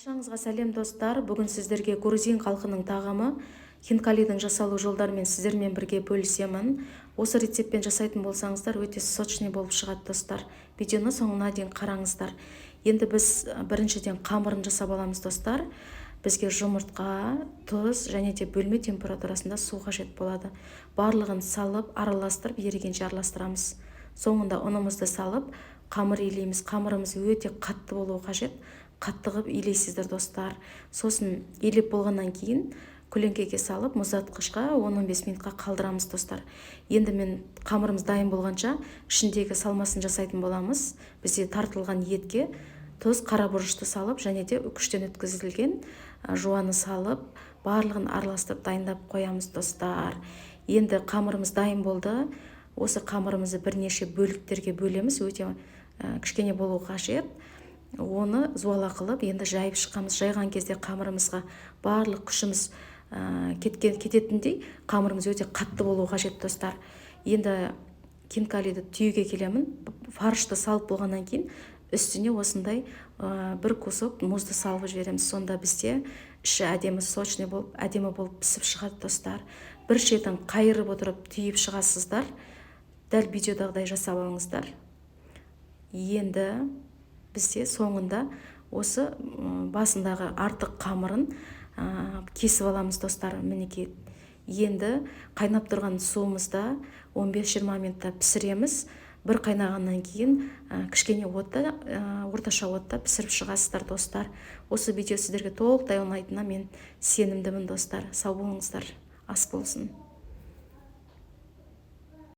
Баршаңызға сәлем достар. Бүгін сіздерге грузин халқының тағамы хинкалидің жасалу жолдарымен сіздермен бірге бөлісемін. Осы рецептпен жасайтын болсаңыздар өте сочный болып шығады достар. Видеоны соңына дейін қараңыздар. Енді біз біріншіден қамырын жасап аламыз достар. Бізге жұмыртқа, тұз және де бөлме температурасында су қажет болады. Барлығын салып, араластырып, ерігенше араластырамыз. Соңында ұнымызды салып, қамыр илейміз. Қамырымыз өте қатты болуы қажет. Қатты қылып илейсіздер достар. Сосын илеп болғаннан кейін көлеңкеге салып мұздатқышқа 10-15 минутқа қалдырамыз достар. Енді мен қамырымыз дайын болғанша ішіндегі салмасын жасайтын боламыз. Бізде тартылған етке тұз, қара бұрышты салып және де үкіштен өткізілген жуаны салып, барлығын араластырып дайындап қоямыз достар. Енді қамырымыз дайын болды. Осы қамырымызды бірнеше бөліктерге бөлеміз. Өте кішкене болу қажет. Оны зуала қылып енді жайып шыққанбыз. Жайған кезде қамырымызға барлық күшіміз кететіндей қамырымыз өте қатты болу қажет достар. Енді хинкалиді түйеге келемін. Фаршты салып болғаннан кейін үстіне осындай бір кусок мұзды салып жібереміз. Сонда бізде іші әдемі сочный болып, әдемі болып пісіп шығады достар. Бір шетін қайырып отырып түйіп шығасыздар. Дәл видеодағыдай жасап алыңыздар. Енді бізде соңында осы басындағы артық қамырын кесіп аламыз достар. Мінекей. Енді қайнап тұрған суымызда 15-20 минутта пісіреміз. Бір қайнағаннан кейін кішкене отта, орташа отта пісіріп шығасыздар достар. Осы видео сіздерге толықтай ұнайтынына мен сенімдімін достар. Сау болыңыздар. Ас болсын.